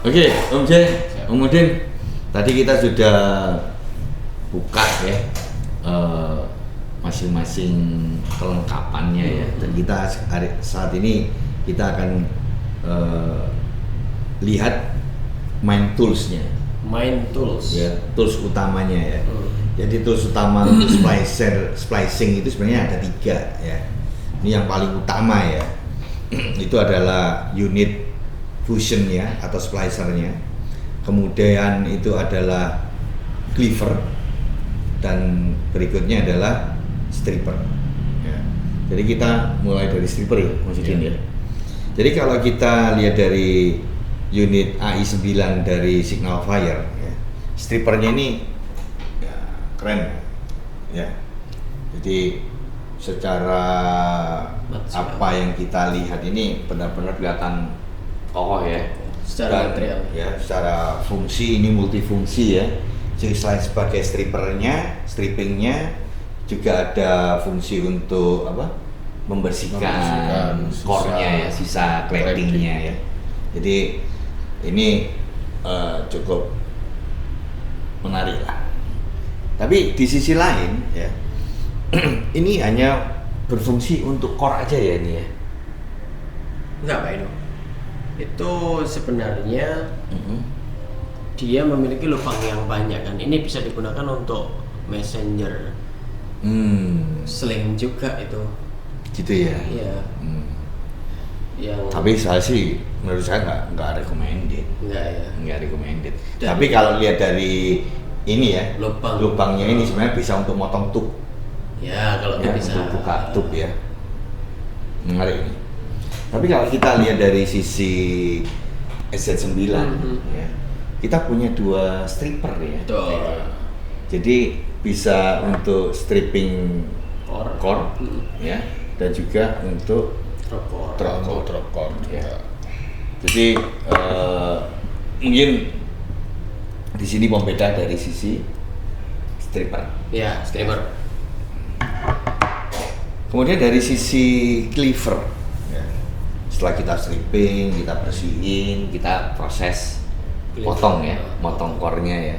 Oke, Om J, Om Udin, tadi kita sudah buka ya masing-masing kelengkapannya ya, dan kita saat ini kita akan lihat main toolsnya. Main tools. Ya, tools utamanya ya. Jadi tools utama untuk splicing itu sebenarnya ada 3 ya. Ini yang paling utama ya. Itu adalah unit fusion ya atau splicernya. Kemudian itu adalah cleaver dan berikutnya adalah stripper. Ya. Jadi kita mulai dari stripper ya, Mas Udin ya. Jadi kalau kita lihat dari unit AI9 dari Signal Fire, ya, strippernya ini ya, keren, ya. Jadi secara apa yang kita lihat ini benar-benar kelihatan kokoh ya. Secara material. Ya, secara fungsi ini multifungsi ya. Jadi selain sebagai strippingnya juga ada fungsi untuk apa? Membersihkan core-nya ya, sisa claddingnya ya. Jadi ini cukup menarik lah. Tapi di sisi lain ya, ini hanya berfungsi untuk core aja ya ini ya. Enggak, Pak Eno. Itu sebenarnya dia memiliki lubang yang banyak kan. Ini bisa digunakan untuk messenger, sling juga itu. Gitu ya. Iya. Tapi saya sih menurut saya nggak recommended. Nggak recommended. Tapi kalau lihat dari ini ya, lubangnya ini sebenarnya bisa untuk motong tub. Ya, kalau ya, bisa untuk buka tub ya. Menarik ini. Tapi kalau kita lihat dari sisi SZ9 ya, kita punya 2 stripper ya. Jadi bisa untuk stripping core ya, dan juga untuk drop core ya. Jadi mungkin di sini pembeda dari sisi stripper. Ya, stripper. Kemudian dari sisi cleaver, ya. Setelah kita stripping, kita bersihin, kita proses potong ya, motong core-nya ya.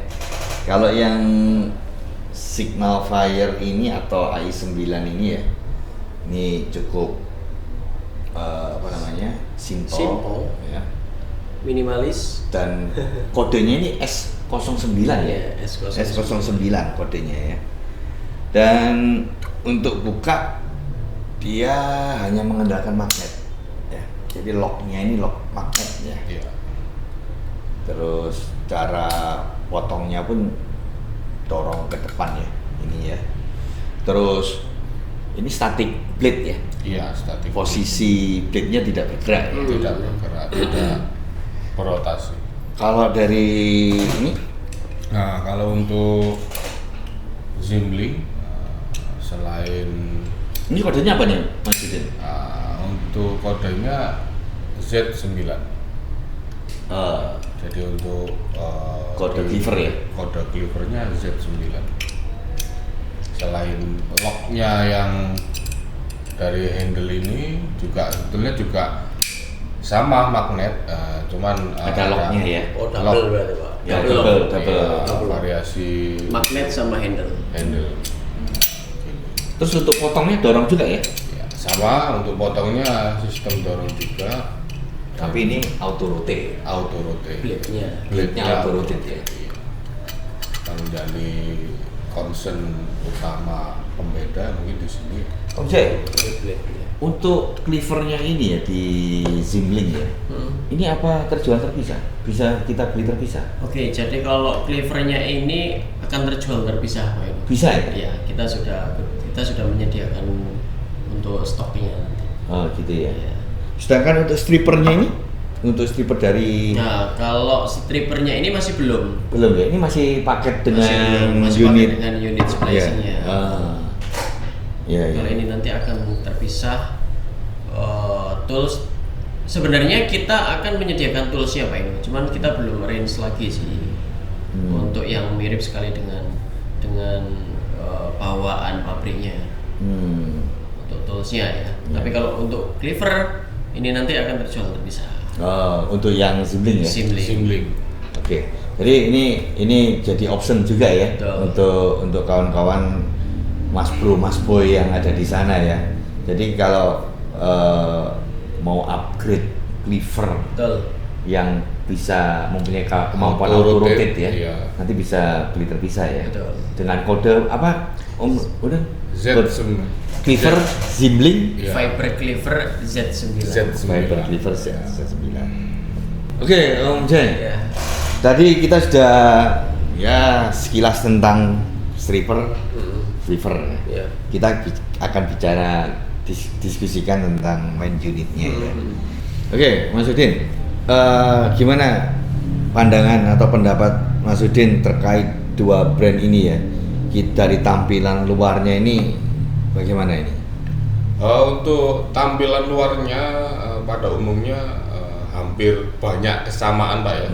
Kalau yang Signal Fire ini atau AI9 ini ya, ini cukup simple ya, minimalis, dan kodenya ini S09 ya, S09 kodenya ya. Dan untuk buka dia hanya mengandalkan magnet ya. Jadi locknya ini lock magnet ya. Terus cara potongnya pun dorong ke depan ya ini ya. Terus ini static blade ya. Iya, static. Posisi blade-nya tidak bergerak ya. Tidak bergerak, tidak berotasi. Kalau dari ini, nah kalau untuk Zimling selain ini kodenya apa nih, Mas Udin? Untuk kodenya Z9. Jadi untuk kode cleaver ya? Kode cleavernya Z9. Selain locknya yang dari handle ini juga sebetulnya juga sama magnet, cuman ada locknya ya? double berarti Pak. Ya, double. Variasi magnet sama handle. Terus untuk potongnya dorong juga ya? Ya, sama untuk potongnya sistem dorong juga. Tapi ini auto rotate. Blade-nya auto rotate ya. Iya. Yang menjadi concern utama pembeda mungkin di sini. Om Jay, untuk cleavernya ini ya di Zimling ya, ini apa terjual terpisah? Bisa kita beli terpisah? Oke, jadi kalau cleavernya ini akan terjual terpisah Pak Eno. Bisa ya? Iya, kita sudah menyediakan untuk stoknya nanti. Oh gitu ya. Iya. Sedangkan untuk strippernya ini, untuk stripper dari Nah, kalau strippernya ini masih belum ya, ini masih paket dengan masih unit paket dengan unit splicing-nya. Kalau ini nanti akan terpisah. Tools sebenarnya kita akan menyediakan toolsnya Pak Eno, cuman kita belum range lagi sih untuk yang mirip sekali dengan bawaan pabriknya untuk toolsnya ya. Tapi kalau untuk cleaver ini nanti akan terjual terpisah. Untuk yang Zimling ya. Simlink. Oke. Jadi ini jadi option juga ya. Betul. untuk kawan-kawan Mas Bro, Mas Boy yang ada di sana ya. Jadi kalau mau upgrade cleaver Betul. yang bisa mempunyai kemampuan Auto auto rotate, rotate ya, iya. nanti bisa beli terpisah ya. Betul. Dengan kode apa? Om udah Z9. cleaver Zimling Iya. Fiber Cleaver Z9. Fiber cleaver Z9. Oke, Om Jay. Ya. Tadi kita sudah ya sekilas tentang stripper, cleaver. Ya. Kita akan bicara diskusikan tentang main unitnya ya. Oke, Mas Udin, gimana pandangan atau pendapat Mas Udin terkait dua brand ini ya? Dari tampilan luarnya ini bagaimana ini? Untuk tampilan luarnya pada umumnya hampir banyak kesamaan Pak ya.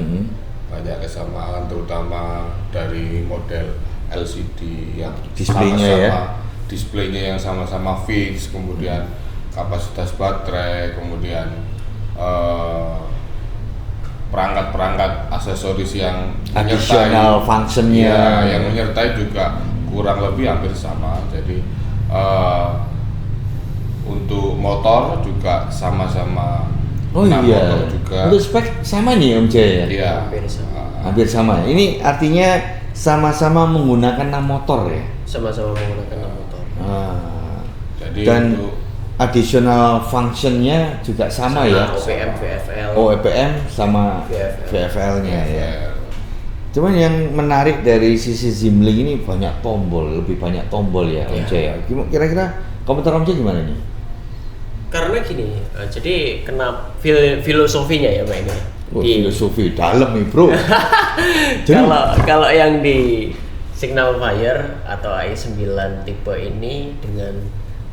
Banyak kesamaan terutama dari model LCD yang Displaynya sama-sama ya? displaynya yang sama-sama fix, kemudian kapasitas baterai, kemudian perangkat-perangkat aksesoris yang Additional functionnya. ya, yang menyertai juga kurang lebih hampir sama. Jadi untuk motor juga sama-sama. Oh iya. Motor juga. Untuk spek sama nih Om Jay ya? Iya. Hampir sama. Hampir sama. Ini artinya sama-sama menggunakan 6 motor ya? Sama-sama menggunakan motor. Jadi Dan untuk additional functionnya juga sama ya? OPM, VFL. OEPM sama VFL. VFL-nya ya. Cuman yang menarik dari sisi Zimling ini banyak tombol, lebih banyak tombol ya Om Iya. Jay. Kira-kira komentar Om Jay gimana nih? Karena gini, jadi kena filosofinya ya Pak ini. Oh, filosofi dalam nih bro. Kalau yang di Signal Fire atau i9 tipe ini dengan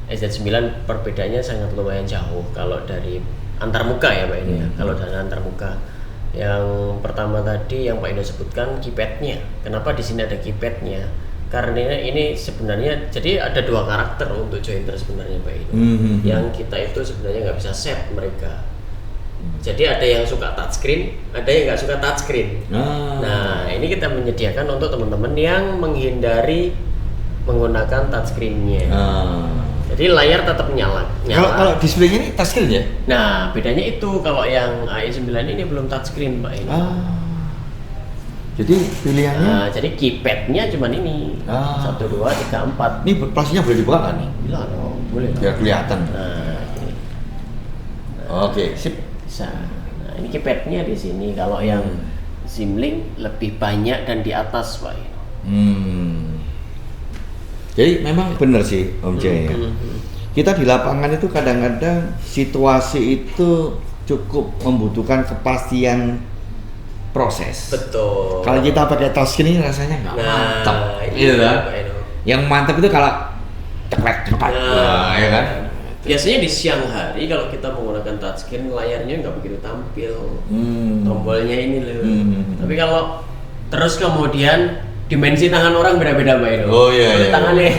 SZ9 perbedaannya sangat lumayan jauh kalau dari antarmuka ya Pak ini ya. Kalau dari antarmuka yang pertama tadi yang Pak Indo sebutkan keypadnya. Kenapa di sini ada keypadnya? Karena ini sebenarnya jadi ada dua karakter untuk jointer sebenarnya Pak Indo. Yang kita itu sebenarnya nggak bisa set mereka. Jadi ada yang suka touchscreen, ada yang nggak suka touchscreen. Nah, ini kita menyediakan untuk teman-teman yang menghindari menggunakan touchscreen-nya. Jadi layar tetap nyala. Kalau displaynya ini touchscreen ya? Nah, bedanya itu kalau yang i9 ini belum touchscreen, Pak ini. Jadi pilihannya? Nah, jadi keypadnya cuma ini. 1, 2, 3, 4. Ini plastiknya boleh dibuka kan nih? Bila dong, boleh. Biar kelihatan. Nah, ini. Oke, sip. Bisa. Nah, ini keypadnya di sini. Kalau yang Zimling lebih banyak dan di atas, Pak. Jadi memang benar sih Om Jay ya. Kita di lapangan itu kadang-kadang situasi itu cukup membutuhkan kepastian proses. Betul. Kalau kita pakai touchscreen ini rasanya nggak mantap, iya, gitu kan? Pak Eno. Yang mantap itu kalau ceklek, ya kan? Biasanya di siang hari kalau kita menggunakan touchscreen layarnya nggak begitu tampil, tombolnya ini loh. Tapi kalau terus kemudian dimensi tangan orang beda-beda Pak Eno. Oh iya. Kalau tangannya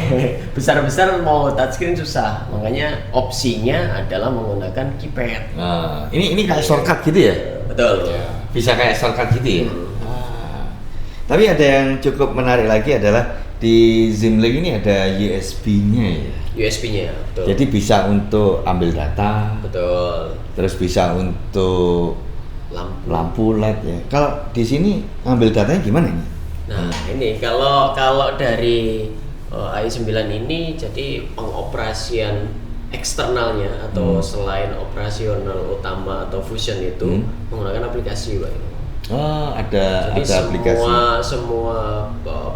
besar-besar mau touchscreen susah, makanya opsinya adalah menggunakan keypad. Nah, ini kayak shortcut gitu ya? Betul. Ya. Bisa kayak shortcut gitu ya? Tapi ada yang cukup menarik lagi adalah di Zimling ini ada USB-nya ya? USB-nya, betul. Jadi bisa untuk ambil data, Betul. terus bisa untuk lampu LED ya. Kalau di sini ambil datanya gimana nih? Nah, ini kalau dari i9 ini jadi pengoperasian eksternalnya atau selain operasional utama atau fusion itu menggunakan aplikasi Pak. Ada Jadi aplikasi. semua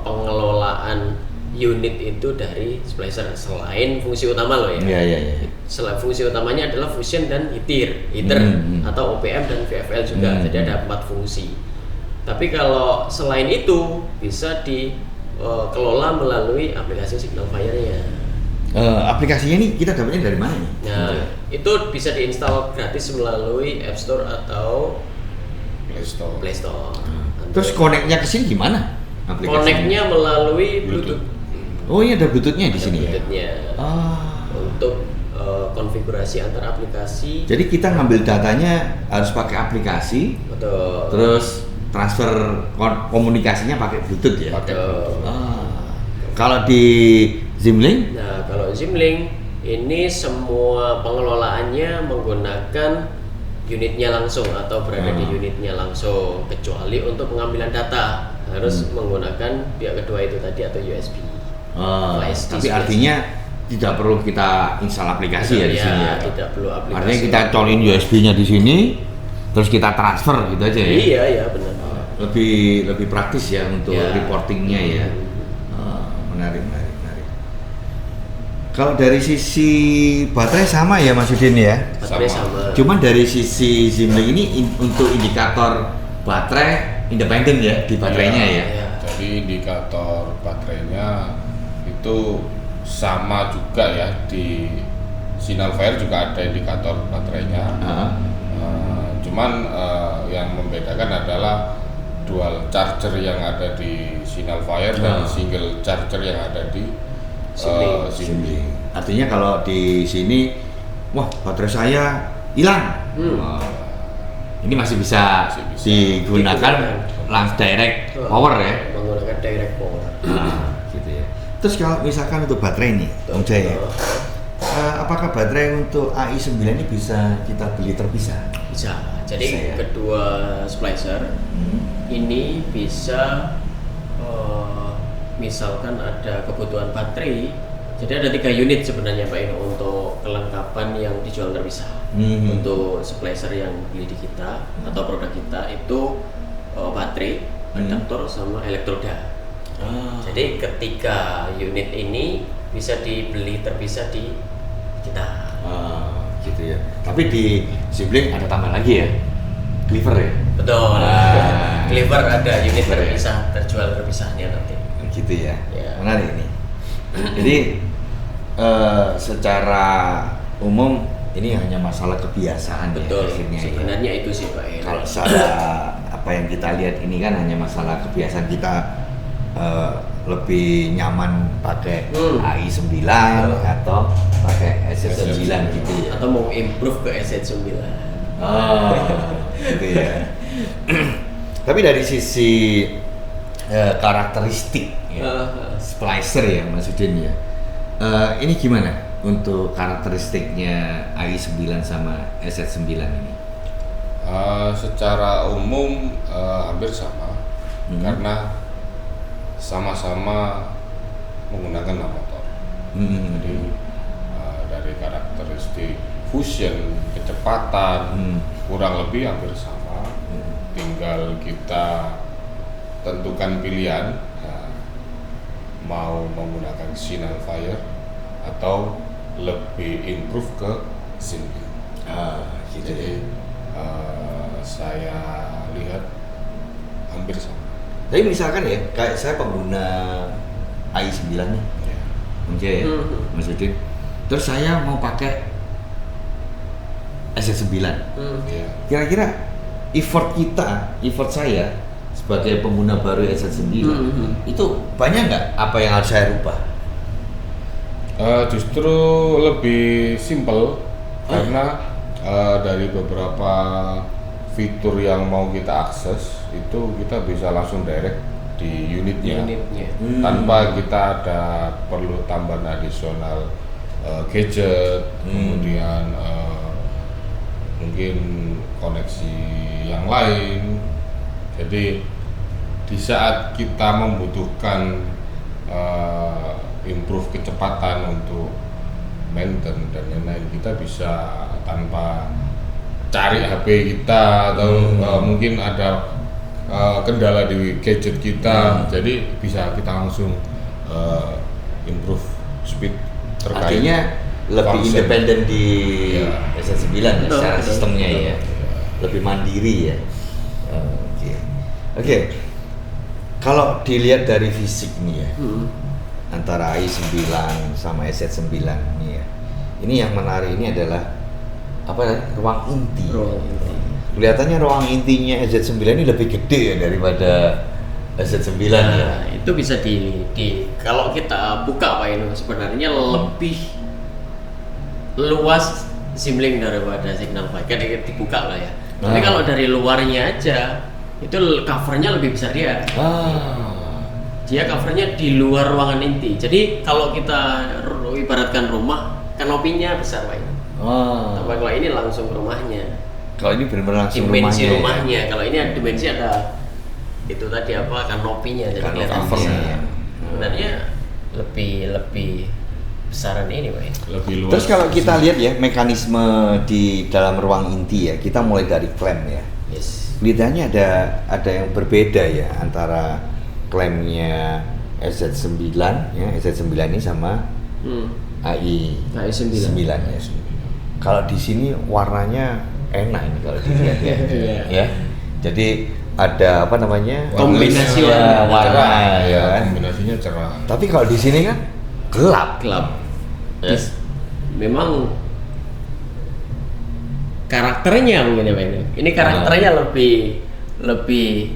pengelolaan unit itu dari splicer selain fungsi utama loh ya. Iya. Selain fungsi utamanya adalah fusion dan heater atau OPM dan VFL juga. Jadi ada 4 fungsi. Tapi kalau selain itu bisa dikelola melalui aplikasi Signal Fire-nya. Aplikasinya ini kita dapatnya dari mana nih? Nah, itu bisa diinstal gratis melalui App Store atau Play Store. Terus connect-nya ke sini gimana? Connect-nya melalui Bluetooth. Oh iya, ada Bluetooth-nya di sini ya? Bluetooth-nya. Untuk konfigurasi antar aplikasi. Jadi kita ngambil datanya harus pakai aplikasi, Betul. terus transfer komunikasinya pakai Bluetooth ya. Pakai Bluetooth. Kalau di Zimlink, Nah, kalau Zimlink ini semua pengelolaannya menggunakan unitnya langsung atau berada di unitnya langsung, kecuali untuk pengambilan data harus menggunakan pihak kedua itu tadi atau USB. Flash tapi disk artinya tidak perlu kita install aplikasi ya di sini ya. Tidak perlu aplikasi. Artinya kita colin USB-nya di sini, terus kita transfer gitu aja ya. Iya, benar. Lebih praktis ya untuk Ya. reportingnya ya. Menarik. Kalau dari sisi baterai sama ya Mas Udin ya. Baterai sama. Cuman dari sisi Zimlink ini untuk indikator baterai independen ya di baterainya ya. Iya. Jadi indikator baterainya itu sama juga ya, di Signalfire juga ada indikator baterainya. Cuman yang membedakan adalah dual charger yang ada di Signalfire dan single charger yang ada di Zimlink. Artinya kalau di sini, wah baterai saya hilang, ini masih bisa digunakan langsung direct power ya. Menggunakan direct power. Gitu ya. Terus kalau misalkan untuk baterai ini, Om Jaya, apakah baterai untuk AI9 ini bisa kita beli terpisah? Bisa. Jadi Bisa ya? kedua splicer ini bisa misalkan ada kebutuhan baterai. Jadi ada 3 unit sebenarnya Pak Ino untuk kelengkapan yang dijual terpisah. Untuk splicer yang beli di kita atau produk kita itu baterai, adaptor sama elektroda. Jadi ketiga unit ini bisa dibeli terpisah di kita. Gitu ya. Tapi di Zimlink ada tambah lagi ya, cleaver ya. Betul. Cleaver ada unit terpisah, terjual terpisahnya nanti. Gitu ya. Ya. Menarik ini. Jadi secara umum ini hanya masalah kebiasaan Betul. ya akhirnya. Sebenarnya itu sih Pak Ino. Kalau secara apa yang kita lihat ini kan hanya masalah kebiasaan kita, lebih nyaman pakai AI9 atau pakai SZ9 gitu ya. Atau mau improve ke SZ9. Gitu ya. Tapi dari sisi karakteristik ya, splicer ya Mas Udin ya. Ini gimana untuk karakteristiknya AI9 sama SZ9 ini? Secara umum hampir sama, karena sama-sama menggunakan motor. Jadi dari karakteristik fusion, kecepatan, kurang lebih hampir sama. Tinggal kita tentukan pilihan, mau menggunakan Signalfire atau lebih improve ke Zimlink. Gitu Jadi saya lihat hampir sama. Tapi misalkan ya, kayak saya pengguna AI9 nih, mungkin ya, Mas Udin. Terus saya mau pakai SZ9. Kira-kira effort saya sebagai pengguna baru SZ9 itu banyak nggak apa yang harus saya rubah? Justru lebih simple karena dari beberapa fitur yang mau kita akses itu kita bisa langsung direct di unitnya. Tanpa kita ada perlu tambahan adisional gadget, kemudian mungkin koneksi yang lain. Jadi di saat kita membutuhkan improve kecepatan untuk maintain dan lain-lain, kita bisa tanpa cari HP kita atau mungkin ada kendala di gadget kita, jadi bisa kita langsung improve speed terkait. Artinya lebih function. independen di SZ9 ya, secara sistemnya ya, lebih mandiri ya. Oke. Kalau dilihat dari fisik nih ya, antara AI9 sama SZ9 nih ya, ini yang menarik ini adalah apa ya, ruang inti. Kelihatannya ruang intinya SZ9 ini lebih gede ya daripada SZ9 ya. Itu bisa di kalau kita buka Pak Ino sebenarnya luas Simlink daripada Signal 5 kan dibuka lah ya. Tapi kalau dari luarnya aja itu covernya lebih besar dia. Dia covernya di luar ruangan inti. Jadi kalau kita ibaratkan rumah, kanopinya besar Pak. Tapi kalau ini langsung rumahnya. Kalau ini benar-benar langsung dimensi rumahnya. Kalau ini ada dimensi ada itu tadi apa kanopinya jadi kelihatan besar. Sebenarnya lebih besaran ini Pak. Lebih luas. Terus kalau kita lihat ya mekanisme di dalam ruang inti ya, kita mulai dari klem ya. Yes. Kelihatannya ada yang berbeda ya antara klemnya SZ9 ya, SZ9 ini sama AI9 ya. Kalau di sini warnanya enak ini kalau dilihat ya. Ya. Jadi ada apa namanya? Kombinasi warna ya. Kombinasinya cerah. Tapi kalau di sini kan gelap. Yes. Memang karakternya mungkin ya Pak. Ini karakternya lebih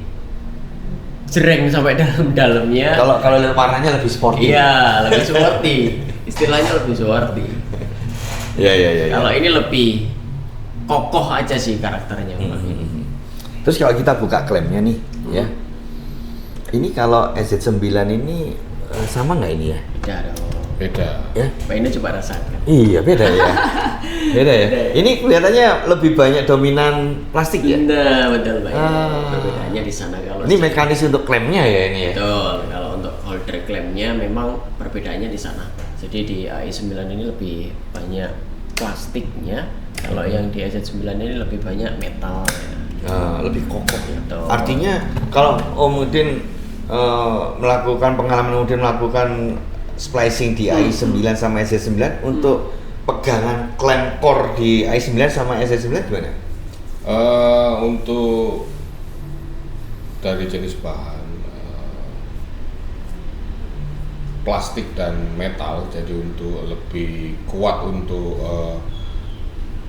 jereng sampai dalamnya. Kalau lihat warnanya lebih sporty. Iya, lebih sporty. Istilahnya lebih sporty. Iya. Kalau ini lebih kokoh aja sih karakternya. Terus kalau kita buka klemnya nih, ya. Ini kalau SZ9 ini sama nggak ini ya? Beda. Ya. Pak ini coba rasakan. Iya, beda ya. Beda ya. Ini kelihatannya lebih banyak dominan plastik ya? Nah, betul Pak. Perbedaannya di sana kalau ini mekanis untuk klemnya ya ini ya? Betul. Kalau untuk holder klemnya memang perbedaannya di sana. Jadi di AI9 ini lebih banyak plastiknya. Kalau yang di SZ9 ini lebih banyak metal. Lebih kokoh ya. Betul. Artinya kalau Om Udin melakukan pengalaman Udin melakukan splicing di AI9 sama SZ9 untuk pegangan klem core di AI9 sama SZ9 gimana? Untuk dari jenis bahan plastik dan metal, jadi untuk lebih kuat untuk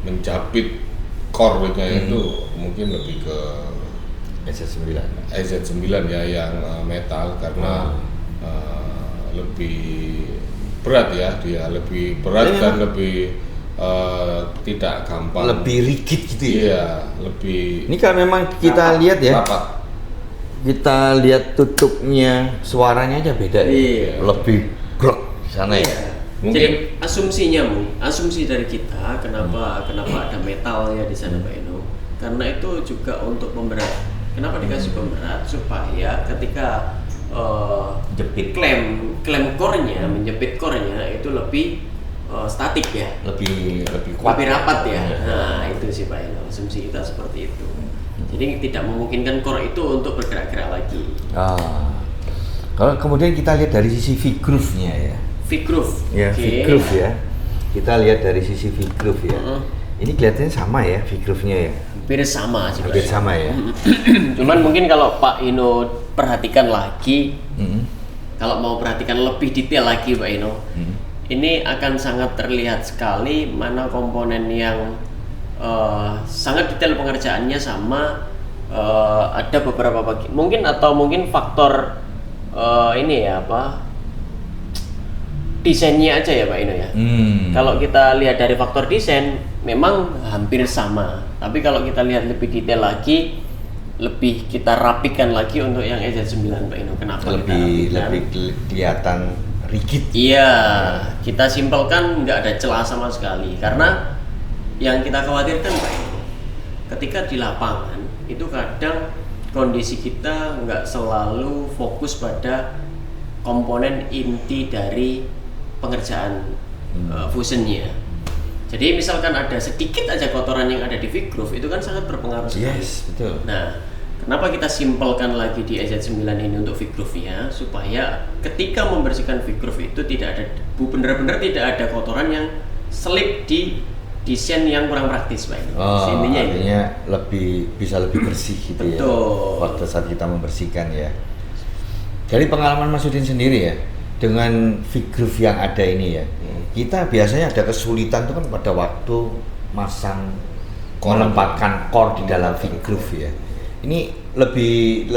menjepit core-nya itu mungkin lebih ke SZ9 ya yang metal karena lebih berat ya, dia lebih berat dan lebih tidak gampang, lebih rigid gitu ya. Iya, lebih. Ini kan memang kita lihat ya. Rapat. Kita lihat tutupnya, suaranya aja beda ya. Lebih grok di sana ya. Mungkin. Jadi asumsi dari kita kenapa ada metal ya di sana Pak Eno? Karena itu juga untuk pemberat. Kenapa dikasih pemberat? Supaya ketika jepit klem core-nya, menjepit core-nya itu lebih statik ya, lebih kuat, lebih rapat ya. Nah itu sih Pak Eno, asumsi kita seperti itu. Jadi tidak memungkinkan core itu untuk bergerak-gerak lagi. Kalau kemudian kita lihat dari sisi V-groove-nya ya. V-groove. Ya, V-groove ya. Kita lihat dari sisi V-groove ya. Ini kelihatannya sama ya V-groove-nya ya. Hampir sama sih. Hampir sama ya. Cuman mungkin kalau Pak Ino perhatikan lagi, kalau mau perhatikan lebih detail lagi Pak Ino, ini akan sangat terlihat sekali mana komponen yang sangat detail pengerjaannya sama ada beberapa mungkin faktor ini ya desainnya aja ya Pak Ino ya. Kalau kita lihat dari faktor desain memang hampir sama, tapi kalau kita lihat lebih detail lagi, lebih kita rapikan lagi untuk yang SZ9 Pak Ino. Kenapa lebih kelihatan rigid? Iya, kita simpelkan nggak ada celah sama sekali karena yang kita khawatirkan Pak Ino, ketika di lapangan itu kadang kondisi kita nggak selalu fokus pada komponen inti dari pengerjaan fusionnya. Jadi misalkan ada sedikit aja kotoran yang ada di V-groove itu kan sangat berpengaruh sekali. Yes, betul. Nah, kenapa kita simpelkan lagi di SZ9 ini untuk V-groove-nya supaya ketika membersihkan V-groove itu tidak ada debu, benar-benar tidak ada kotoran yang selip di desain yang kurang praktis Pak. Artinya bisa lebih bersih gitu. Betul. Ya. Waktu saat kita membersihkan ya. Dari pengalaman Mas Udin sendiri ya, dengan V-groove yang ada ini ya, kita biasanya ada kesulitan tuh kan pada waktu masang menempatkan core di dalam V-groove ya. Ini lebih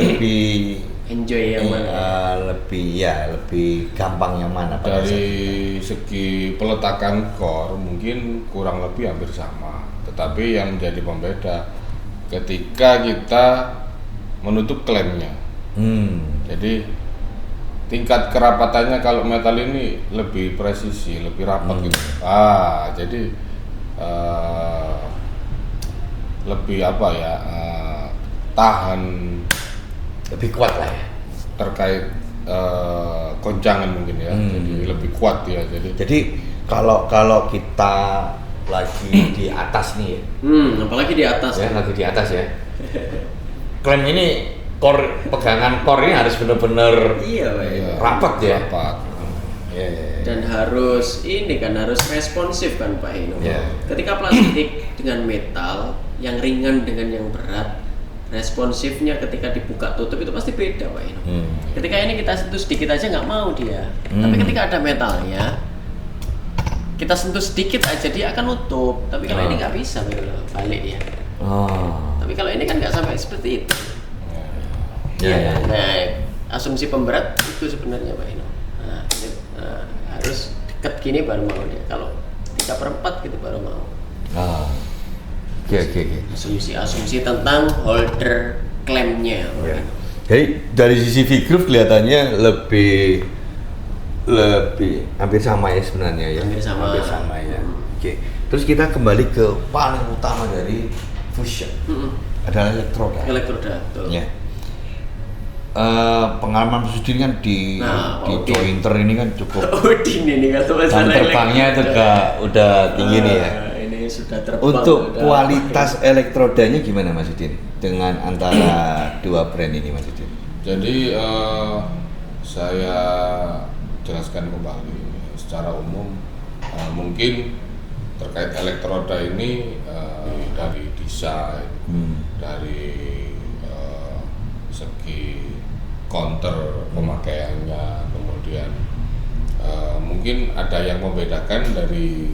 enjoy yang mana? Lebih gampang yang mana? Dari segi peletakan core mungkin kurang lebih hampir sama, tetapi yang menjadi pembeda ketika kita menutup klemnya. Jadi tingkat kerapatannya kalau metal ini lebih presisi, lebih rapat gitu. Jadi lebih apa ya, tahan, lebih kuat lah ya. terkait goncangan mungkin ya. Jadi lebih kuat ya. Jadi kalau kita lagi di atas nih, apalagi di atas ya, lagi di atas ya. Klem ini pegangan core ini harus benar-benar rapat ya. Rapat. Dan harus harus responsif kan Pak Hino. Ketika plastik dengan metal yang ringan dengan yang berat, responsifnya ketika dibuka tutup itu pasti beda Pak Hino. Ketika ini kita sentuh sedikit aja nggak mau dia, tapi ketika ada metalnya kita sentuh sedikit aja dia akan nutup. Tapi kalau ini nggak bisa balik ya. Tapi kalau ini kan nggak sampai seperti itu. Nah, asumsi pemberat itu sebenarnya Pak Hino. Harus dekat gini baru mau dia. Kalau 3/4 gitu baru mau. Asumsi tentang holder klemnya. Jadi dari sisi V-groove kelihatannya lebih hampir sama ya sebenarnya ya. Hampir sama ya. Terus kita kembali ke paling utama dari fusion. Adalah elektroda. Betul. Ya. Pengalaman Mas Udin kan di jointer ini kan cukup. Udin ini kalau jam terbangnya udah tinggi nih ya. Ini sudah terbang. Untuk kualitas elektrodanya gimana Mas Udin dengan antara dua brand ini Mas Udin? Jadi saya jelaskan kembali secara umum, mungkin terkait elektroda ini dari desain, dari segi counter pemakaiannya, kemudian mungkin ada yang membedakan dari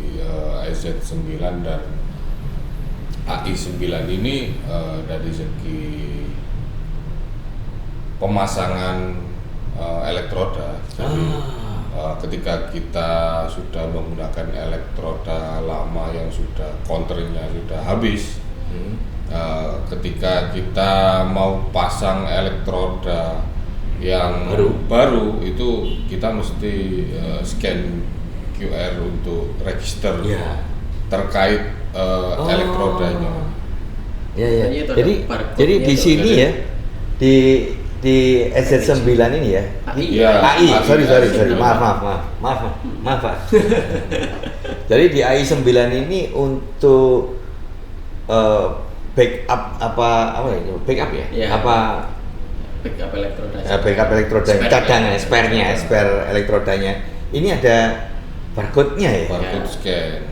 IZ9 dan AI9 ini dari segi pemasangan elektroda. Jadi ketika kita sudah menggunakan elektroda lama yang sudah counternya sudah habis, ketika kita mau pasang elektroda yang baru itu kita mesti scan QR untuk register terkait elektrodanya. Jadi di sini ya di SZ9 ini ya. AI. Sorry. Maaf Pak. Jadi di AI9 ini untuk backup backup elektrodanya, cadangan, spare elektrodanya. Ini ada barcode-nya ya.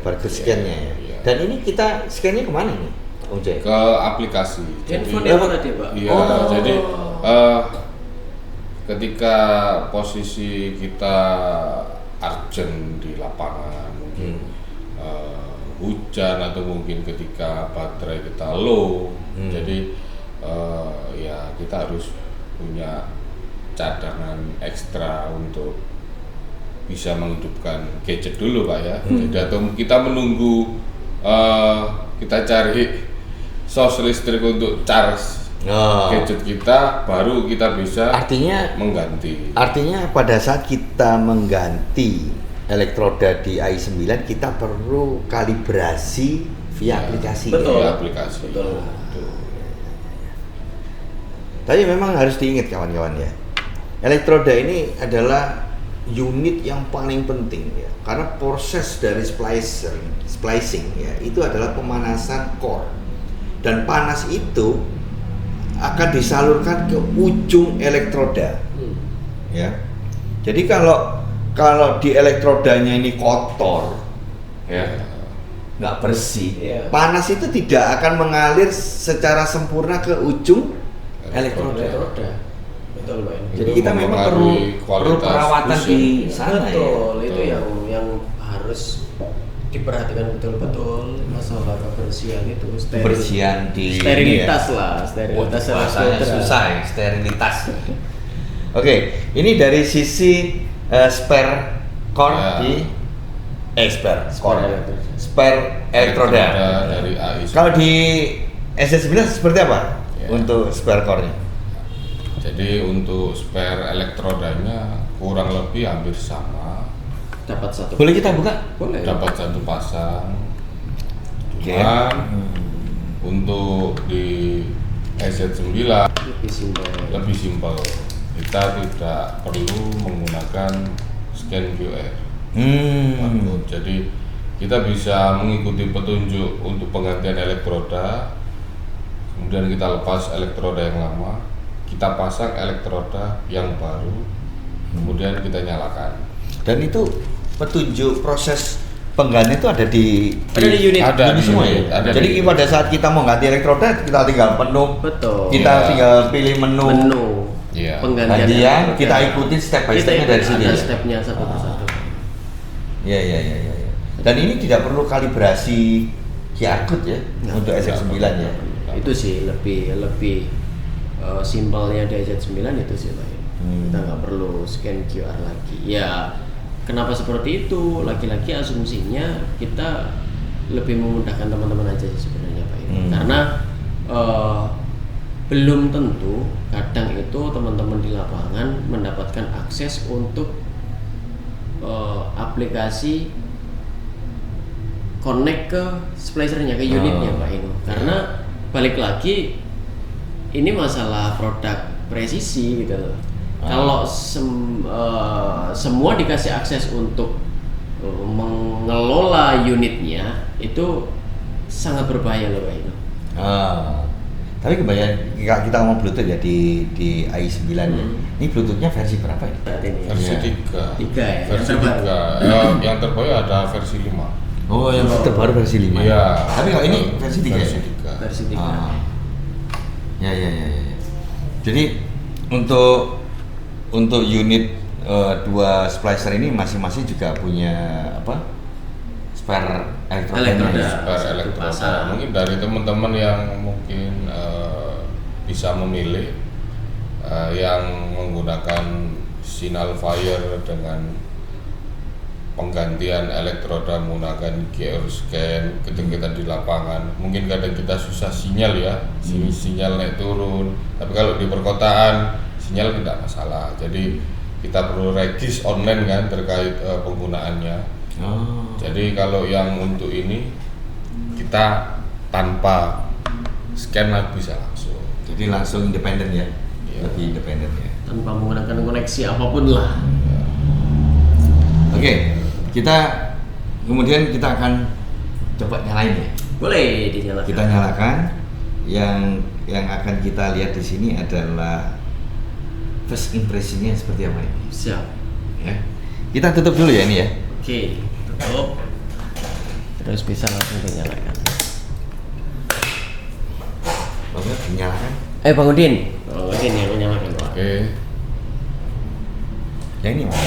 Barcode scan-nya ya. Dan ini kita scan-nya kemana ini? Ke aplikasi. Handphone yang tadi Pak. Iya, jadi ketika posisi kita urgent di lapangan, mungkin hujan atau mungkin ketika baterai kita low, jadi ya kita harus punya cadangan ekstra untuk bisa menghidupkan gadget dulu Pak ya. Jadi atau kita menunggu kita cari source listrik untuk charge gadget kita, baru kita bisa mengganti. Artinya pada saat kita mengganti elektroda di AI9 kita perlu kalibrasi via aplikasi. Betul. Via aplikasi. Betul. Tapi memang harus diingat kawan-kawan ya, elektroda ini adalah unit yang paling penting ya, karena proses dari splicing ya itu adalah pemanasan core, dan panas itu akan disalurkan ke ujung elektroda. Ya. Jadi kalau di elektrodanya ini kotor ya, nggak bersih, panas itu tidak akan mengalir secara sempurna ke ujung elektroda. Betul Pak. Jadi kita memang perlu perawatan di sana. Betul, itu yang harus diperhatikan betul-betul, masalah kebersihan itu, bersihan di sterilitas lah, sterilitas bahasanya susah ya, sterilitas. Oke, ini dari sisi spare core Ya. di spare core, elektroda. spare elektroda. Dari AI. Kalau di SS9 seperti apa Ya. untuk spare core-nya? Jadi untuk spare elektrodanya kurang lebih hampir sama. Dapat satu. Boleh kita buka? Boleh. Dapat satu pasang. Oke. Cuman untuk di SZ9 Lebih simpel. lebih simpel. Kita tidak perlu menggunakan scan QR. Barcode. Jadi kita bisa mengikuti petunjuk untuk penggantian elektroda. Kemudian kita lepas elektroda yang lama, kita pasang elektroda yang baru, kemudian kita nyalakan. Dan itu petunjuk proses penggantian itu ada di unit. Ada ini di semua unit, ya. ada Jadi di- pada saat kita mau ganti elektroda, kita tinggal penuh. Betul. Kita Iya. tinggal pilih menu. Iya. Penggantian. Gantian, elektroda. kita ikutin step by Kita step-nya dari ikutin, sini ada ya? stepnya satu persatu. Iya. Dan ini tidak perlu kalibrasi QR code ya Nggak untuk perlu. SF9 ya. Itu sih lebih simpelnya dari Z9 itu sih Pak. Kita nggak perlu scan QR lagi. Ya kenapa seperti itu? Lagi-lagi asumsinya kita lebih memudahkan teman-teman aja sih sebenarnya Pak. Karena belum tentu kadang itu teman-teman di lapangan mendapatkan akses untuk aplikasi connect ke splicernya, ke unitnya Pak Inu. Karena balik lagi ini masalah produk presisi gitu loh. Kalau semua dikasih akses untuk mengelola unitnya itu sangat berbahaya loh Pak Inu. Tapi kebanyakan kita ngomong Bluetooth ya di AI9 ya. Ini Bluetoothnya versi berapa ya? Saat ini Versi Iya. 3. Tiga ya, Versi yang terbaru. 3. Yang terbaru ada versi 5. Oh, yang terbaru versi 5. Iya. Tapi kalau ini versi 3 Versi ya? 3. versi 3. Ya. Jadi untuk unit dua splicer ini masing-masing juga punya apa? Spare Elektroda. elektroda. Spare Satu elektroda. pasang. Mungkin dari teman-teman yang mungkin bisa memilih yang menggunakan signal fire dengan penggantian elektroda menggunakan QR scan ketika kita di lapangan. Mungkin kadang kita susah sinyal ya, sinyal naik turun. Tapi kalau di perkotaan sinyal tidak masalah. Jadi kita perlu regis online kan terkait penggunaannya. Oh. Jadi kalau yang untuk ini kita tanpa scan bisa langsung. Jadi langsung independen ya. Iya. Lebih independen ya. Tanpa menggunakan koneksi apapun lah. Oke, kemudian kita akan coba nyalain ya. Boleh dinyalakan. Kita nyalakan. Yang akan kita lihat di sini adalah first impression-nya seperti apa ini. Siap. Ya. Kita tutup dulu ya ini ya. Oke, tutup. Terus bisa langsung dinyalakan. Bapak dinyalakan. Bang Udin. Bang Udin yang menyalakan Pak. Oke. Yang ini Mas.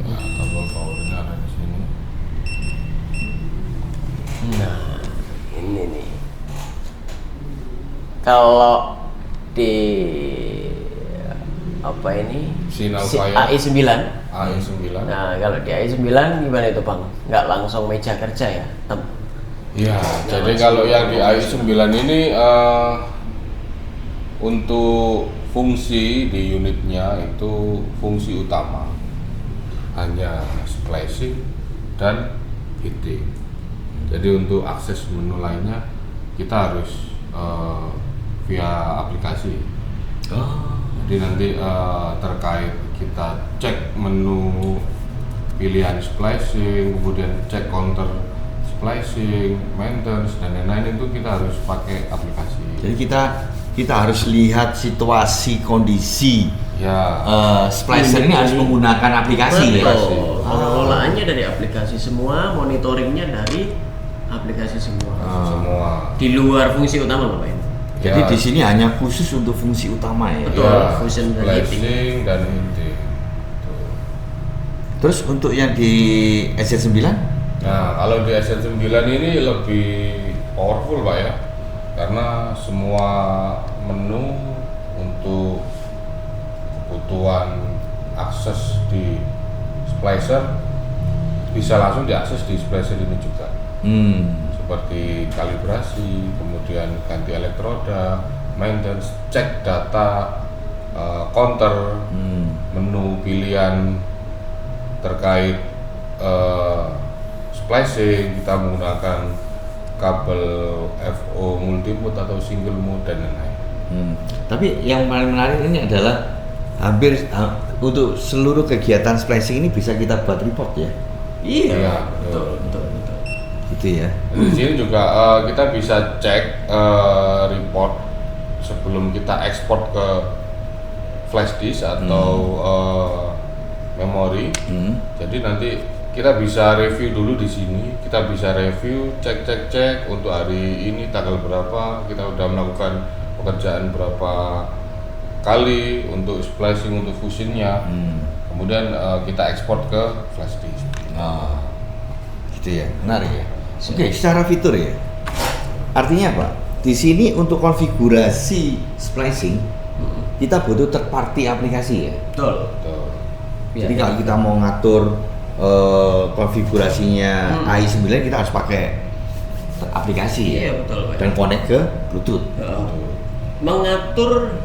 Nah, kabel powernya ada di sini. Nah, ini nih. Kalau di apa ini? Signal Si fire. AI9. AI9. Nah, kalau di AI9 gimana itu Bang? Nggak langsung meja kerja ya? Iya, jadi kalau yang di AI9 ini untuk fungsi di unitnya itu fungsi utama hanya splicing dan heating. Jadi untuk akses menu lainnya kita harus via aplikasi. Jadi nanti terkait kita cek menu pilihan splicing, kemudian cek counter splicing, maintenance dan lain-lain itu kita harus pakai aplikasi. Jadi kita harus lihat situasi kondisi Ya, splicer ini harus menggunakan aplikasi ya. Betul. Pengelolaannya dari aplikasi semua, monitoringnya dari aplikasi semua. semua. Di luar fungsi utama Bapak Ibu. Jadi Ya. di sini hanya khusus untuk fungsi utama ya. Betul. Ya, Fusion dan splicing dan heating. Tuh. Terus untuk yang di SZ9? Nah, kalau di SN9 ini lebih powerful Pak ya. karena semua menu untuk kebutuhan akses di splicer bisa langsung diakses di splicer ini juga. Seperti kalibrasi, kemudian ganti elektroda, maintenance, cek data, counter, menu pilihan terkait splicing, kita menggunakan kabel FO multimode atau single mode dan lain-lain. Tapi yang paling menarik ini adalah hampir untuk seluruh kegiatan splicing ini bisa kita buat report ya. Iya, betul. Gitu ya. Di sini juga kita bisa cek report sebelum kita ekspor ke flash disk atau memori. Jadi nanti kita bisa review dulu di sini. Kita bisa review, cek untuk hari ini tanggal berapa kita udah melakukan pekerjaan berapa kali untuk splicing, untuk fusionnya. Kemudian kita ekspor ke flash disk. Gitu ya, menarik ya. Oke, secara fitur ya. Artinya apa? Di sini untuk konfigurasi splicing kita butuh third party aplikasi ya. Betul. Jadi kalau kita mau ngatur konfigurasinya AI9 kita harus pakai aplikasi ya. Betul, Pak. Dan connect ke Bluetooth. Mengatur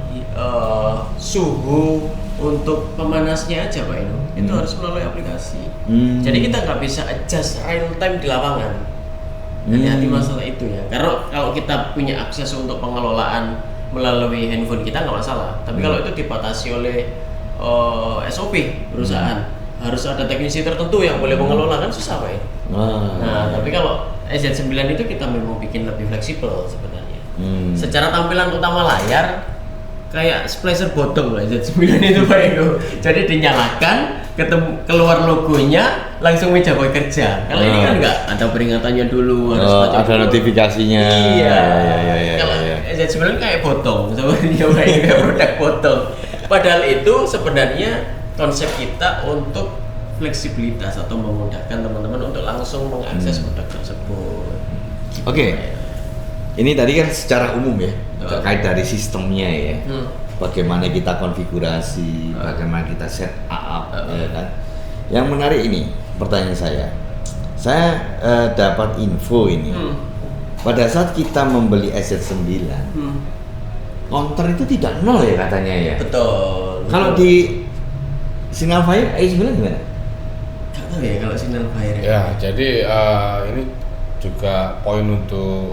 suhu untuk pemanasnya aja Pak Inu, itu harus melalui aplikasi. Jadi kita nggak bisa adjust real time di lapangan. Hati-hati masalah itu ya. Karena kalau kita punya akses untuk pengelolaan melalui handphone kita nggak masalah. Tapi kalau itu dibatasi oleh SOP perusahaan, harus ada teknisi tertentu yang boleh mengelola, kan susah Pak. Nah, tapi kalau SZ9 itu kita memang bikin lebih fleksibel sebenarnya. Secara tampilan utama layar kayak splicer bodong lah Z9 itu Pak Eko. Jadi dinyalakan, keluar logonya, langsung meja bekerja. Kalau ini kan enggak, ada peringatannya dulu, harus baca ada notifikasinya. Iya. Kalau Z9 kayak bodong, sebenarnya Pak Eko, kayak produk bodong. Padahal itu sebenarnya konsep kita untuk fleksibilitas atau memudahkan teman-teman untuk langsung mengakses produk tersebut. Oke. Ini tadi kan secara umum ya, terkait dari sistemnya ya. Bagaimana kita konfigurasi, bagaimana kita set up, ya kan. Yang menarik ini, pertanyaan saya dapat info ini. Pada saat kita membeli SZ9, counter itu tidak nol ya katanya ya. Betul. Kalau di Signalfire AI9 gimana? Gak tahu ya kalau Signalfire. Ya, jadi ini juga poin untuk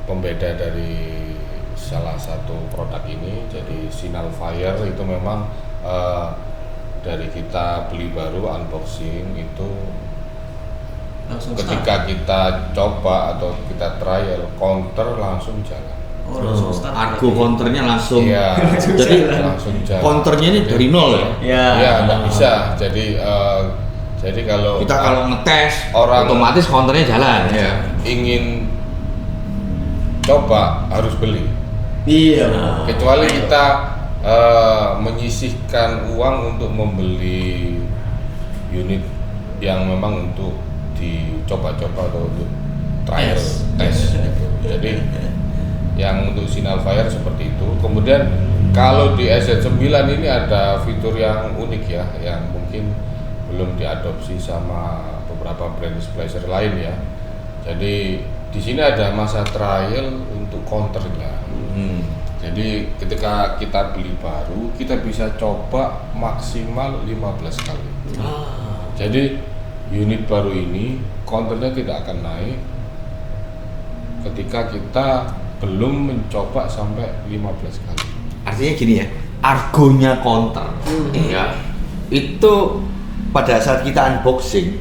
pembeda dari salah satu produk ini. Jadi Signalfire itu memang dari kita beli baru unboxing itu Langsung ketika kita coba atau kita trial, counter langsung jalan. Langsung start. Argo counternya langsung. Iya. Jadi langsung jalan. counternya ini dari nol ya? Iya, nggak bisa. Jadi kalau Kita kalau ngetes orang otomatis counternya jalan ya. ingin coba harus beli. Iya. Kecuali kita menyisihkan uang untuk membeli unit yang memang untuk dicoba-coba atau untuk trial tes gitu. Jadi yang untuk Signalfire seperti itu. Kemudian kalau di SZ9 ini ada fitur yang unik ya, yang mungkin belum diadopsi sama beberapa brand splicer lain ya. Jadi di sini ada masa trial untuk counternya. Jadi ketika kita beli baru, kita bisa coba maksimal 15 kali. Jadi unit baru ini counternya tidak akan naik ketika kita belum mencoba sampai 15 kali. Artinya gini ya, argonya counter ya, itu pada saat kita unboxing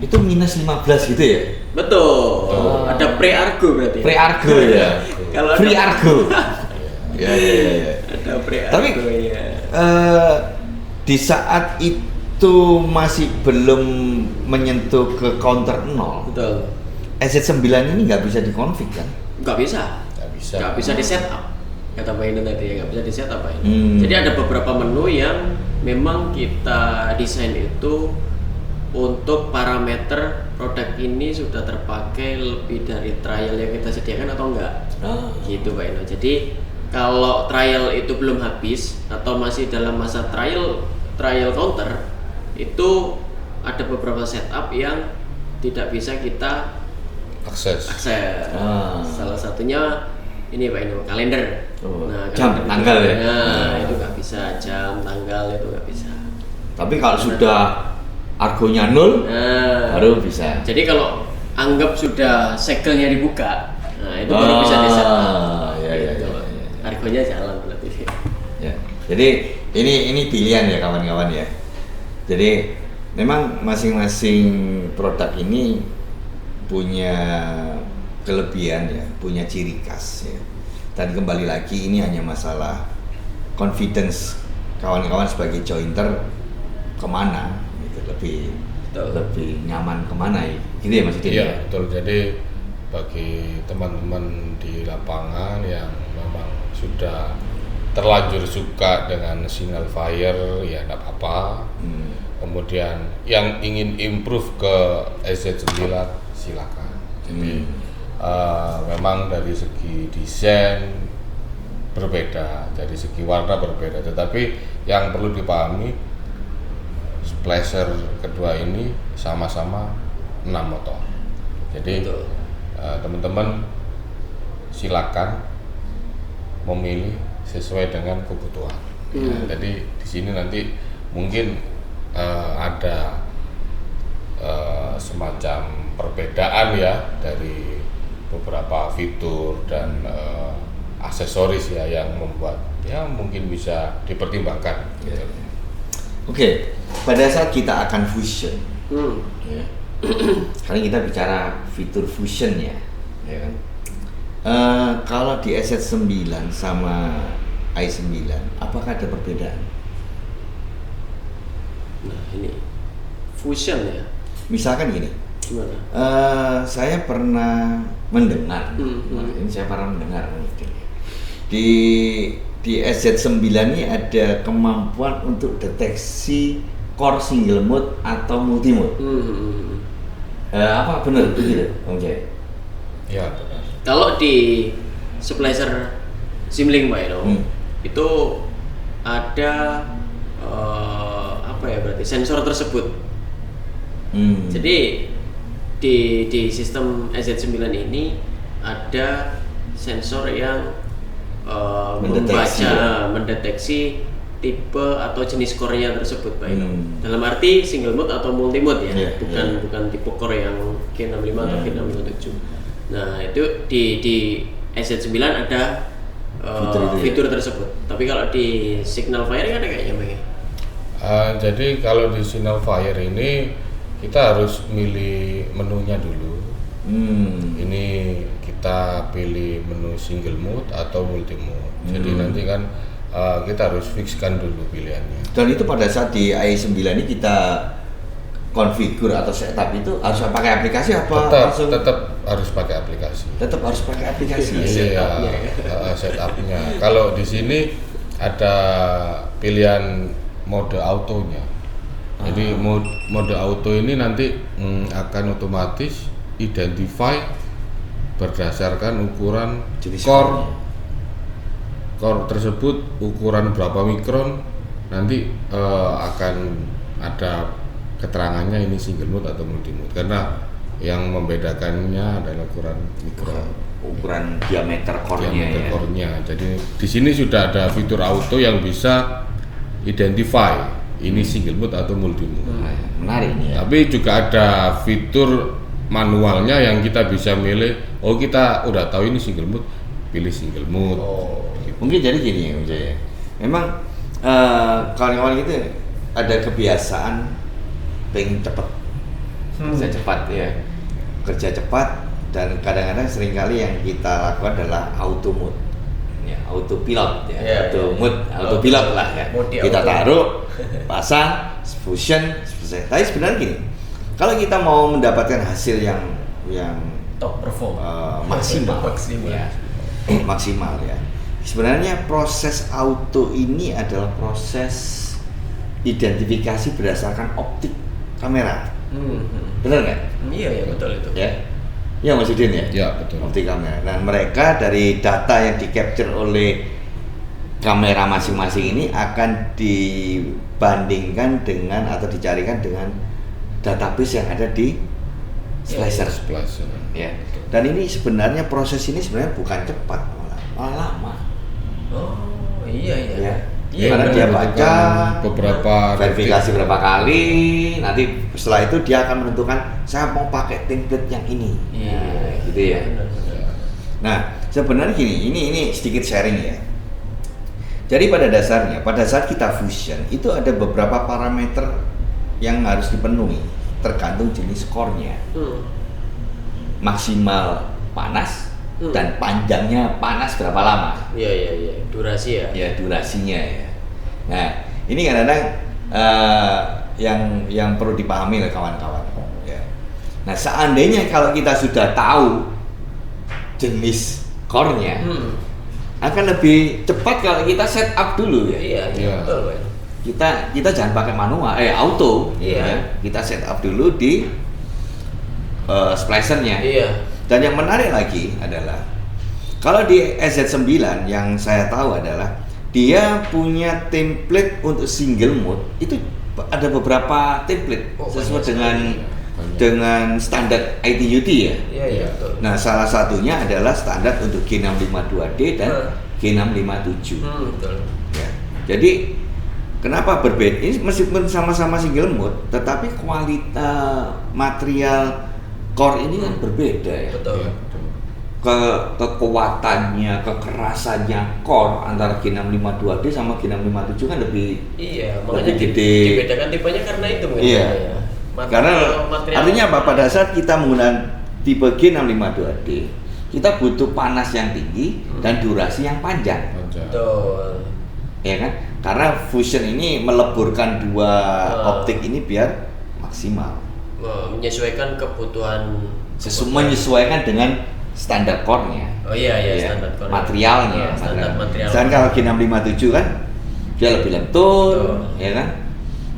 itu minus 15 gitu ya? Betul. Ada pre-argo berarti. Pre-argo ya? Kalau Free argo. Ya. Ada pre-argo. Tapi di saat itu masih belum menyentuh ke counter 0. Betul. SZ9 ini nggak bisa dikonfig kan? Nggak bisa. Nggak bisa di setup. Kata Pak Inu tadi ya, nggak bisa di setup Pak Inu. Jadi ada beberapa menu yang memang kita desain itu untuk parameter produk ini sudah terpakai lebih dari trial yang kita sediakan atau enggak. Gitu Pak Eno. Jadi kalau trial itu belum habis atau masih dalam masa trial counter, itu ada beberapa setup yang tidak bisa kita akses. Salah satunya ini Pak Eno, kalender. Jam, tanggal ya. Itu nggak bisa, jam, tanggal itu nggak bisa. Tapi kalau sudah argonya 0, baru bisa. Jadi kalau anggap sudah segelnya dibuka, itu baru bisa di-setup. Ya. Argonya jalan berarti. Ya. Jadi ini pilihan ya kawan-kawan ya. Jadi memang masing-masing produk ini punya kelebihan ya, punya ciri khas ya. Dan kembali lagi ini hanya masalah confidence kawan-kawan sebagai jointer kemana gitu, lebih nyaman kemana ya, gitu ya Mas Udin? Iya betul. Jadi bagi teman-teman di lapangan yang memang sudah terlanjur suka dengan signal fire ya tidak apa-apa. Kemudian yang ingin improve ke SZ9 silakan. Jadi memang dari segi desain berbeda, dari segi warna berbeda, tetapi yang perlu dipahami Splasher kedua ini sama-sama 6 motor. Jadi teman-teman silakan memilih sesuai dengan kebutuhan. Ya, jadi di sini nanti mungkin ada semacam perbedaan ya dari beberapa fitur dan aksesoris ya yang membuat ya mungkin bisa dipertimbangkan. Gitu. Oke, pada saat kita akan fusion, ya, karena kita bicara fitur fusion ya kan. Kalau di SZ9 sama i9, apakah ada perbedaan? Nah ini fusion ya. Misalkan gini, Gimana? saya pernah mendengar, ini saya pernah mendengar di SZ9 ini ada kemampuan untuk deteksi core single mode atau multi mode. Apa benar begitu, Om Jaya? Ya benar. Kalau di Splicer Simlink Pak Eno, itu ada apa ya berarti sensor tersebut. Jadi di sistem SZ9 ini ada sensor yang mendeteksi tipe atau jenis core-nya tersebut Pak Eno. Dalam arti single mode atau multi mode ya, bukan tipe core yang G65 atau G657. Nah, itu di SZ9 ada fitur tersebut. Tapi kalau di Signal Fire kan ada kayaknya Bang ya. Jadi kalau di Signal Fire ini kita harus milih menunya dulu. Ini kita pilih menu single mode atau multi mode. Jadi nanti kan kita harus fixkan dulu pilihannya. Dan itu pada saat di i9 ini kita konfigur atau setup itu harus pakai aplikasi apa? Tetap harus pakai aplikasi. Tetap harus pakai aplikasi. Iya, setupnya. Kalau di sini ada pilihan mode autonya. Jadi mode auto ini nanti akan otomatis identify berdasarkan ukuran core tersebut, ukuran berapa mikron, nanti akan ada keterangannya ini single mode atau multi mode, karena yang membedakannya adalah ukuran mikron, ukuran diameter core-nya. Jadi di sini sudah ada fitur auto yang bisa identify ini single mode atau multi mode. Menarik nih ya. Tapi juga ada fitur manualnya yang kita bisa milih. Oh, kita udah tahu ini single mode, pilih single mode. Gitu. Mungkin jadi gini ya, Om Jaya. Memang kawan-kawan itu ada kebiasaan pengen cepat, bisa cepat ya, kerja cepat, dan kadang-kadang seringkali yang kita lakukan adalah auto mode, ya, autopilot ya, autopilot lah ya. Kita taruh, pasang, fusion, selesai. Tapi sebenarnya gini, kalau kita mau mendapatkan hasil yang top perform, maksimal ya. Sebenarnya proses auto ini adalah proses identifikasi berdasarkan optik kamera. Benar nggak? Iya betul itu. Ya, ya Mas Udin ya. Ya, betul. Multi kamera. Dan mereka dari data yang di capture oleh kamera masing-masing ini akan dibandingkan dengan atau dicarikan dengan database yang ada di splicer. Ya. Dan ini sebenarnya proses ini sebenarnya bukan cepat, malah lama. Oh iya. Ya. Iya, Karena dia baca beberapa verifikasi berapa kali, nanti setelah itu dia akan menentukan saya mau pakai template yang ini. Iya, gitu ya. Benar. Nah, sebenarnya gini, ini sedikit sharing ya. Jadi pada dasarnya, pada saat kita fusion itu ada beberapa parameter yang harus dipenuhi, tergantung jenis core-nya. Maksimal panas dan panjangnya panas berapa lama? Iya. Durasi ya. Ya, durasinya ya. Nah, ini kadang-kadang yang perlu dipahami oleh kawan-kawan. Ya. Nah, seandainya kalau kita sudah tahu jenis core-nya, akan lebih cepat kalau kita set up dulu ya. Iya. Betul. Kita jangan pakai manual, auto. Iya. Ya. Kita set up dulu di splicernya. Iya. Dan yang menarik lagi adalah kalau di SZ9 yang saya tahu adalah dia punya template untuk single mode itu ada beberapa template sesuai dengan standar ITUT ya. Iya betul. Nah, salah satunya adalah standar untuk G652D dan G657. Betul. Ya. Jadi kenapa berbeda? Ini meskipun sama-sama single mode, tetapi kualitas material core ini kan berbeda ya. Betul. Kekuatannya, kekerasannya core antara G652D sama G657 kan lebih makanya gede. Dibedakan tipenya karena itu mungkin. Iya. Ya. Karena artinya apa? Pada saat kita menggunakan tipe G652D, kita butuh panas yang tinggi dan durasi yang panjang. Betul. Ya kan? Karena fusion ini meleburkan dua optik ini biar maksimal. Menyesuaikan kebutuhan menyesuaikan dengan standar core-nya. Oh iya, standar core. Materialnya. Standar material. Dan kalau G657 kan dia lebih lentur, ya kan?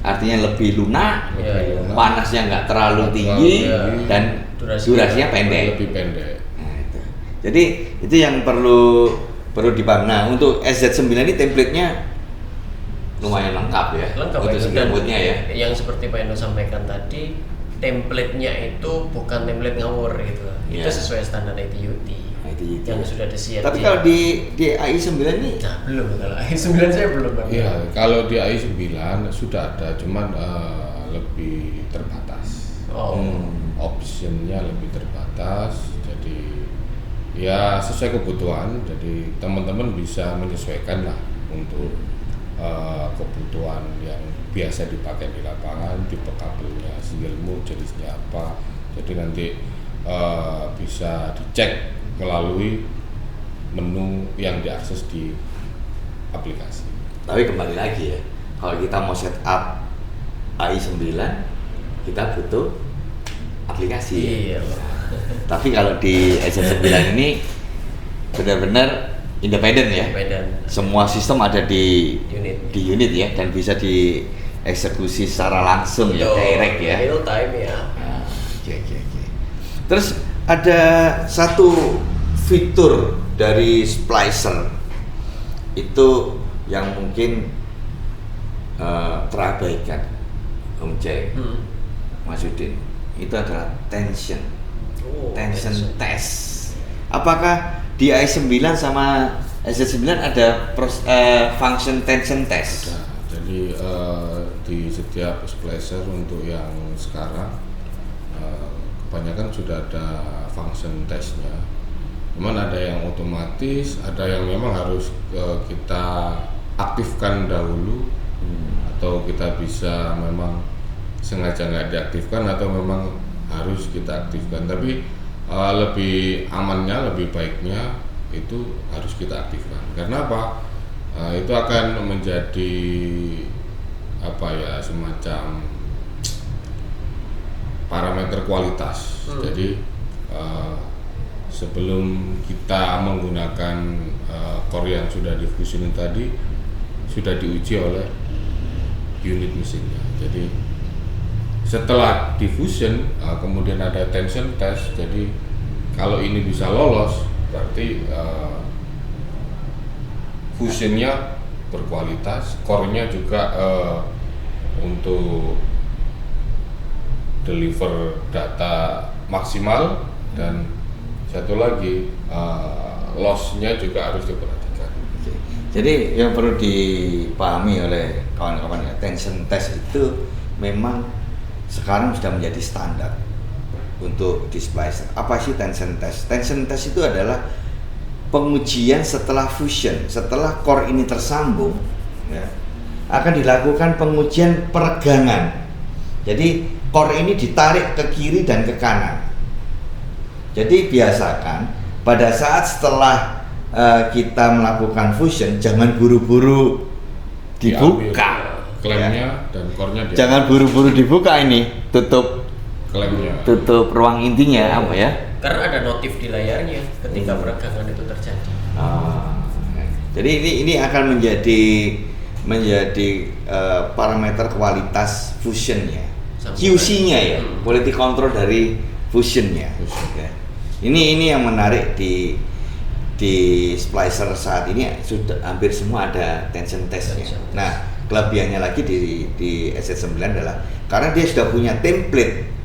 Artinya lebih lunak, panasnya nggak terlalu tinggi dan durasinya pendek. Lebih pendek. Nah, itu. Jadi itu yang perlu dipahami. Nah, untuk SZ9 ini template-nya lumayan lengkap ya. Untuk single mode-nya ya. Yang seperti Pak Endo sampaikan tadi, template-nya itu bukan template ngawur gitu. Itu sesuai standar ITUT yang sudah disiapkan. Tapi kalau di AI9 ini belum. Kalau AI9 saya belum. Iya, kalau di AI9 sudah ada, cuman lebih terbatas. Optionnya lebih terbatas, jadi ya sesuai kebutuhan. Jadi teman-teman bisa menyesuaikan lah untuk kebutuhan yang biasa dipakai di lapangan, tipe kabelnya single mode jenisnya apa. Jadi nanti bisa dicek melalui menu yang diakses di aplikasi. Tapi kembali lagi ya, kalau kita mau set up AI9 kita butuh aplikasi. Iya. Tapi kalau di SZ9 ini benar-benar independen ya. Semua sistem ada di unit ya, dan bisa dieksekusi secara langsung ya, direct ya. Real time ya. Oke. Terus ada satu fitur dari splicer itu yang mungkin terabaikan, Om Jai, Mas Udin. Itu adalah tension test. Apakah di i9 sama SZ9 ada function tension test? Jadi di setiap splicer untuk yang sekarang kebanyakan sudah ada function testnya. Cuman ada yang otomatis, ada yang memang harus kita aktifkan dahulu, atau kita bisa memang sengaja nggak diaktifkan, atau memang harus kita aktifkan. Tapi lebih amannya, lebih baiknya itu harus kita aktifkan. Karena apa? Itu akan menjadi semacam parameter kualitas. Jadi sebelum kita menggunakan core yang sudah difusionin tadi, sudah diuji oleh unit mesinnya. Jadi setelah diffusion kemudian ada tension test. Jadi kalau ini bisa lolos berarti fusionnya berkualitas, core-nya juga untuk deliver data maksimal, dan satu lagi loss-nya juga harus diperhatikan. Oke. Jadi yang perlu dipahami oleh kawan-kawan ya, tension test itu memang sekarang sudah menjadi standar untuk di splicer. Apa sih tension test? Tension test itu adalah pengujian setelah fusion, setelah core ini tersambung, ya, akan dilakukan pengujian peregangan. Jadi core ini ditarik ke kiri dan ke kanan. Jadi biasakan pada saat setelah kita melakukan fusion, jangan buru-buru dibuka klemnya, ya. Dan core-nya jangan buru-buru dibuka ini, tutup klemnya, tutup ruang intinya apa ya? Karena ada notif di layarnya ketika peregangan itu terjadi. Jadi ini akan menjadi parameter kualitas fusionnya. QC-nya ya, quality control dari fusionnya. Ya. Ini yang menarik di splicer saat ini, sudah hampir semua ada tension testnya. Nah, kelebihannya lagi di SZ9 adalah karena dia sudah punya template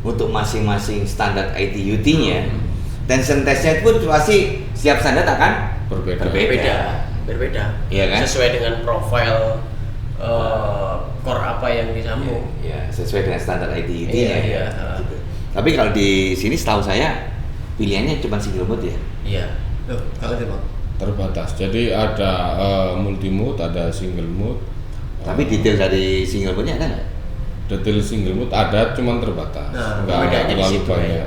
untuk masing-masing standar ITUT-nya. Tension testnya pun pasti setiap standar akan berbeda. Iya kan? Sesuai dengan profil core apa yang disambung. Ya, sesuai dengan standar ITUT Iya. Gitu. Tapi kalau di sini setahu saya pilihannya cuma single mode ya. Iya. Loh, kalau itu Bang? Terbatas. Jadi ada multi mode, ada single mode. Tapi detail dari single mode-nya ada nggak? Detail single mode ada, cuman terbatas. Nah, nggak bedanya di terlalu situ banyak. ya.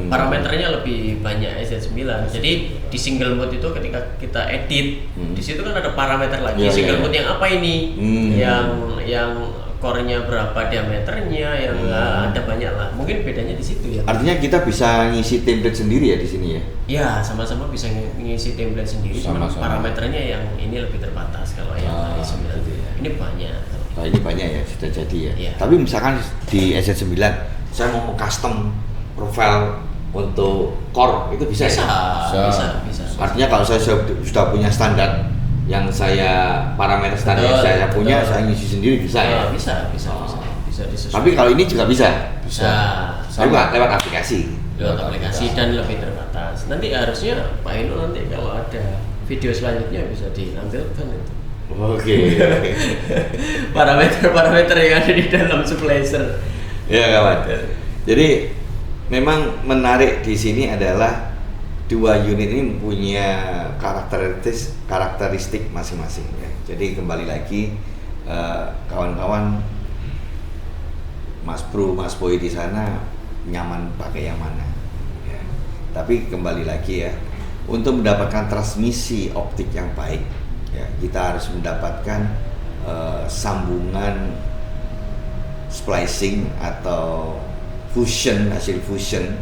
Parameternya lebih banyak SZ9. Jadi di single mode itu ketika kita edit, di situ kan ada parameter lagi. Ya, single ya. mode yang apa ini? Yang core-nya berapa diameternya, yang ada banyak lah. Mungkin bedanya di situ ya. Artinya kita bisa ngisi template sendiri ya di sini ya? Ya, sama-sama bisa ngisi template sendiri. Cuma parameternya yang ini lebih terbatas kalau yang i9. Gitu ya. Ini banyak. Nah, ini banyak ya, sudah jadi ya. Iya. Tapi misalkan di SZ9 saya mau custom profile untuk core, itu bisa ya? Bisa. Artinya kalau saya sudah punya standar yang saya parameter standar yang saya punya, saya ngisi sendiri bisa ya? Bisa disesuaikan. Tapi kalau ini juga bisa? Bisa. Tapi lewat aplikasi? Lewat aplikasi dan lebih terbatas. Nanti harusnya Pak Inu nanti kalau ada video selanjutnya bisa ditampilkan itu. Oke. Parameter yang ada di dalam splicer. Ya kawan. Jadi memang menarik di sini adalah dua unit ini punya karakteristik masing-masing ya. Jadi kembali lagi kawan-kawan Mas Bro, Mas Boy di sana nyaman pakai yang mana ya. Tapi kembali lagi ya, untuk mendapatkan transmisi optik yang baik ya, kita harus mendapatkan sambungan splicing atau fusion, hasil fusion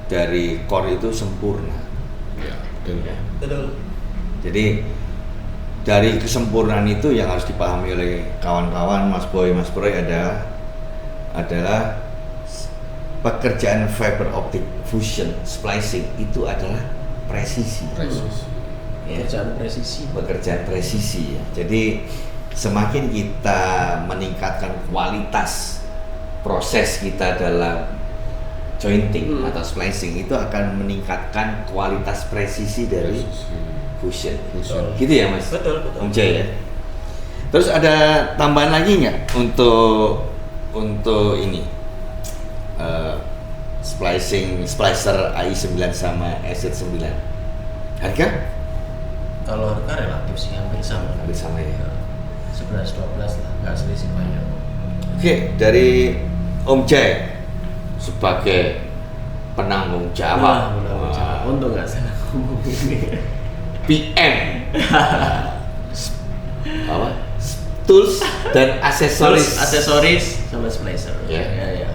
dari core itu sempurna. Ya, Betul. Jadi dari kesempurnaan itu yang harus dipahami oleh kawan-kawan Mas Boy, Mas Bro adalah pekerjaan fiber optic fusion splicing itu adalah presisi. Ya. Pekerjaan presisi ya. Jadi semakin kita meningkatkan kualitas proses kita dalam jointing atau splicing, itu akan meningkatkan kualitas presisi dari fusion. Gitu ya Mas? Betul. Om Jay ya. Terus ada tambahan lagi nggak untuk ini splicer AI9 sama SZ9? Harga? Kalau harga relatif sih hampir sama. Hampir sama ya. 11-12 lah, nggak selisih banyak. Oke, dari Om Jay sebagai penanggung jawab. Untung nggak salah ngomong ini. PM. Apa? Tools dan aksesoris sama splicer. Ya. Ya.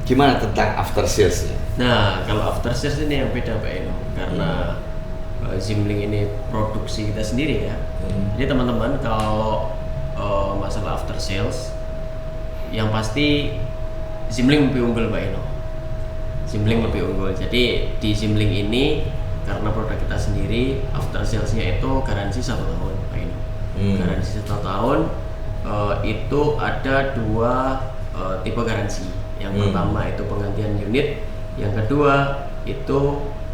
Gimana tentang after sales-nya? Nah, kalau after sales ini yang beda Pak Eno, karena Zimlink ini produksi kita sendiri ya. Jadi teman-teman kalau masalah after sales yang pasti Zimling lebih unggul Pak Eno. Zimling lebih unggul. Jadi di Zimling ini karena produk kita sendiri, after sales-nya itu garansi 1 tahun Pak Eno. Garansi 1 tahun itu ada 2 tipe garansi. Yang pertama itu penggantian unit, yang kedua itu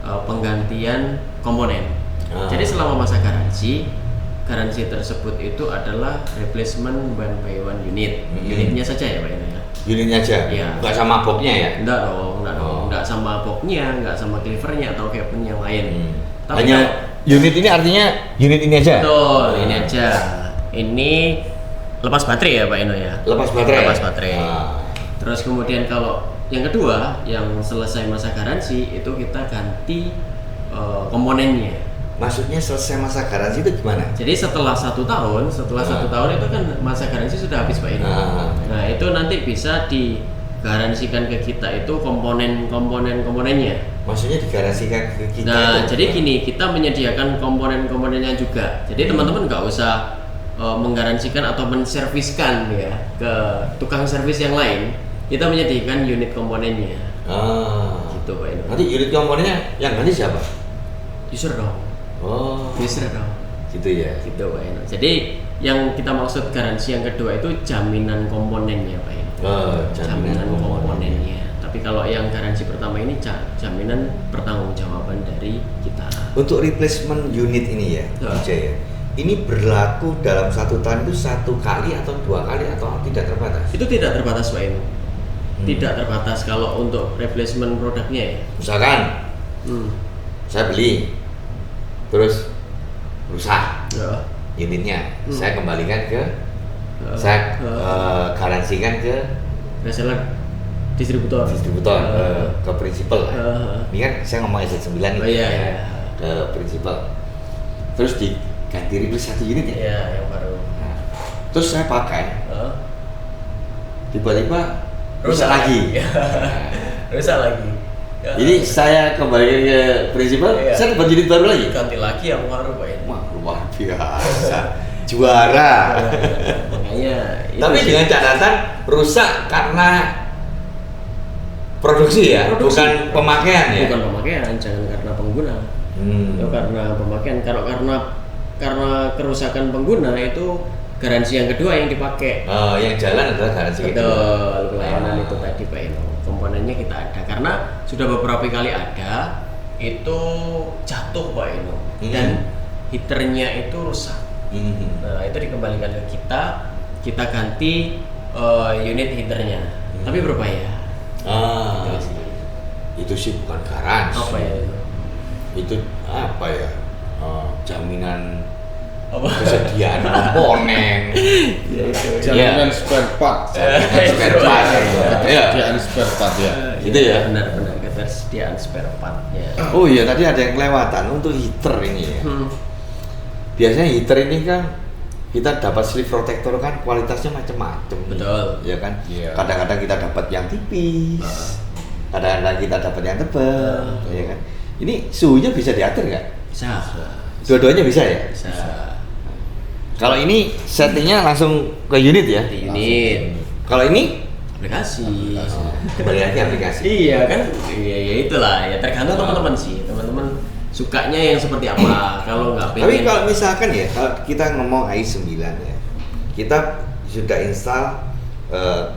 penggantian komponen. Jadi selama masa garansi tersebut itu adalah replacement one by one unit. Unitnya saja ya Pak Eno ya. Unitnya aja? Ya. Nggak sama boxnya ya? Enggak dong. Enggak sama boxnya, enggak sama cleavernya atau kayak pun yang lain. Tapi hanya unit ini artinya unit ini aja? Betul, ini aja. Ini lepas baterai ya Pak Eno ya? Lepas baterai? Lepas baterai. Terus kemudian kalau yang kedua, yang selesai masa garansi itu kita ganti komponennya. Maksudnya selesai masa garansi itu gimana? Jadi setelah 1 tahun, satu tahun itu kan masa garansi sudah habis Pak Eno. Nah itu nanti bisa digaransikan ke kita itu komponennya. Maksudnya digaransikan ke kita? Nah jadi gini, kita menyediakan komponennya juga. Jadi teman-teman nggak usah menggaransikan atau menserviskan ya ke tukang servis yang lain. Kita menyediakan unit komponennya. Gitu Pak Eno. Nanti unit komponennya yang ganti siapa? User dong. User dong. Gitu ya. Gitu Pak Eno. Jadi yang kita maksud garansi yang kedua itu jaminan komponennya Pak Eno. Jaminan komponennya. Tapi kalau yang garansi pertama ini jaminan pertanggungjawaban dari kita. Untuk replacement unit ini ya, ya. Ini berlaku dalam 1 tahun itu 1 kali atau 2 kali atau tidak terbatas? Itu tidak terbatas Pak Eno. Tidak terbatas kalau untuk replacement produknya ya. Misalkan saya beli terus rusak unitnya, saya kembalikan ke saya garansikan ke reseller, distributor ke prinsipal. Ini kan saya ngomong S9 nih ke prinsipal, terus diganti replace 1 unit ya? Iya, yang baru. Terus saya pakai, tiba-tiba rusak lagi. Rusak lagi. Jadi saya kembali ke prinsipal, saya dapat unit baru lagi? Ganti lagi yang baru Pak Eno. Wah, luar biasa. Juara. Makanya tapi dengan catatan rusak karena produksi ya, bukan pemakaian ya? Bukan pemakaian, jangan karena pengguna. Itu karena pemakaian. Karena kerusakan pengguna itu garansi yang kedua yang dipakai. Yang jalan adalah garansi kedua. Pelayanan itu tadi Pak Eno. Komponennya kita ada karena sudah beberapa kali ada itu jatuh Pak Eno dan heaternya itu rusak. Nah itu dikembalikan ke kita ganti unit heaternya, tapi berbayar. Itu sih bukan garansi. Apa ya? Itu apa ya? Jaminan kesediaan komponen. Jaminan spare part. Ketersediaan spare part ya. Itu ya. Benar-benar ketersediaan spare partnya. Oh iya, tadi ada yang kelewatan untuk heater ini ya. Biasanya heater ini kan kita dapat sleeve protector kan kualitasnya macam-macam. Betul. Ya kan. Kadang-kadang kita dapat yang tipis, kadang-kadang kita dapat yang tebal, ya kan. Ini suhunya bisa diatur nggak? Bisa. Dua-duanya bisa ya? Bisa. Kalau ini settingnya langsung ke unit ya? Di unit. Kalau ini? Aplikasi. Kembali lagi aplikasi. Iya kan? Iya itulah ya tergantung teman-teman sih. Teman-teman sukanya yang seperti apa? Kalau nggak pengen. Tapi kalau misalkan ya, kalau kita ngomong i9 ya, kita sudah install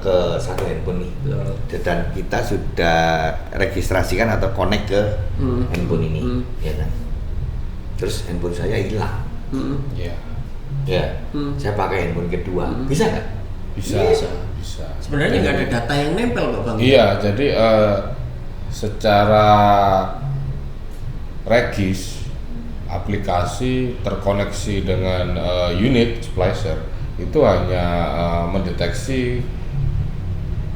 ke satu handphone nih, dan kita sudah registrasikan atau connect ke handphone ini, ya kan? Terus handphone saya hilang, saya pakai handphone kedua, bisa nggak? Bisa. Sebenarnya nggak ada data yang nempel kok Bang. Iya, jadi secara regis aplikasi terkoneksi dengan unit splicer itu hanya mendeteksi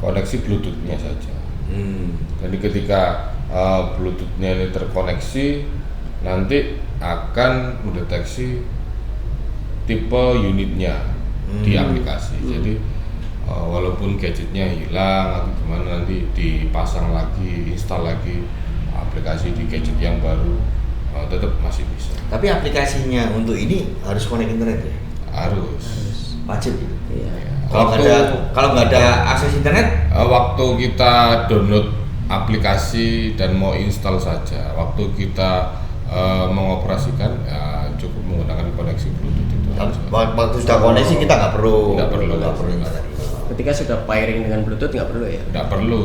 koneksi Bluetooth-nya saja. Jadi ketika Bluetooth-nya ini terkoneksi, nanti akan mendeteksi tipe unitnya di aplikasi. Jadi walaupun gadgetnya hilang atau gimana, nanti dipasang lagi, install lagi aplikasi di gadget yang baru, tetap masih bisa. Tapi aplikasinya untuk ini harus connect internet ya? Harus. Wajib gitu? Iya. Kalau nggak ada akses internet, waktu kita download aplikasi dan mau install saja, waktu kita mengoperasikan ya cukup menggunakan koneksi Bluetooth itu. waktu sudah koneksi kita nggak perlu internet. Ketika sudah pairing dengan Bluetooth nggak perlu ya? Nggak perlu.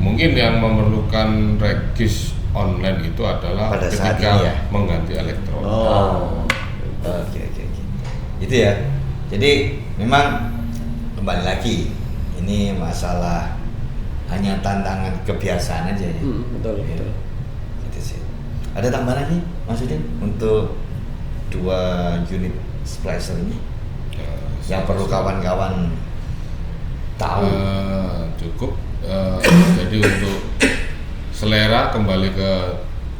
Mungkin yang memerlukan regis online itu adalah Pada saat ketika ini ya? mengganti elektronik. Oke. Itu ya. Jadi memang kembali lagi ini masalah hanya tantangan kebiasaan aja ya. Betul. Gitu sih. Ada tambahan lagi maksudnya untuk 2 unit splicer ini yang perlu kawan-kawan tahu? Cukup. Jadi untuk selera kembali ke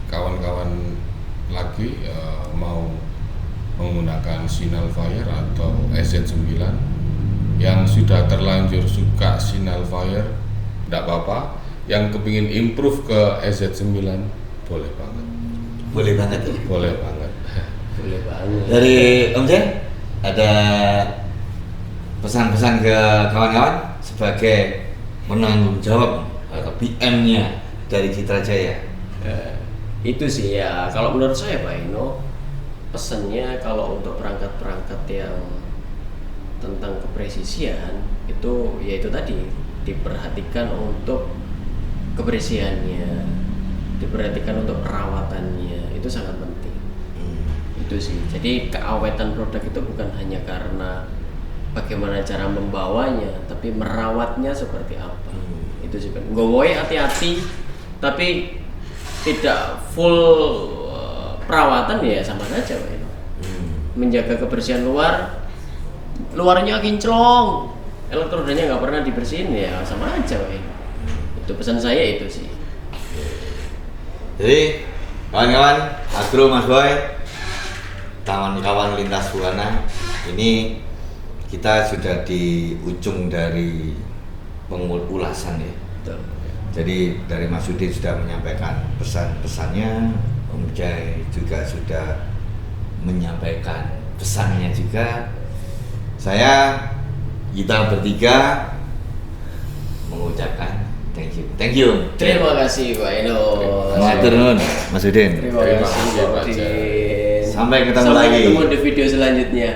kawan-kawan lagi mau menggunakan Signal Fire atau SZ9 yang sudah terlanjur suka Signal Fire tidak apa-apa, yang kepingin improve ke SZ9 boleh banget. Boleh banget ya. Boleh banget. Boleh banget. Dari Om Jen ada pesan-pesan ke kawan-kawan sebagai penanggung jawab atau PM-nya dari Citra Jaya. Itu sih ya, kalau menurut saya Pak Eno, pesannya kalau untuk perangkat-perangkat yang tentang kepresisian itu ya itu tadi, diperhatikan untuk kebersihannya, diperhatikan untuk perawatannya, itu sangat penting. Itu sih, jadi keawetan produk itu bukan hanya karena bagaimana cara membawanya, tapi merawatnya seperti apa. Itu sih kan, gowoy hati-hati, tapi tidak full perawatan ya sama saja Pak Eno. Menjaga kebersihan luarnya kinclong, elektrodanya nggak pernah dibersihin ya sama aja Pak Eno. Itu pesan saya itu sih. Jadi kawan-kawan Agro Mas Boy, kawan-kawan lintas buana, ini kita sudah di ujung dari pengulasan ya. Betul. Jadi dari Mas Udin sudah menyampaikan pesan-pesannya, Om Jai juga sudah menyampaikan pesannya juga. Kita bertiga mengucapkan thank you. Terima kasih Pak Eno. Matur nuwun Mas Udin. Terima kasih Pak Udin. Sampai ketemu lagi. Sampai ketemu di video selanjutnya.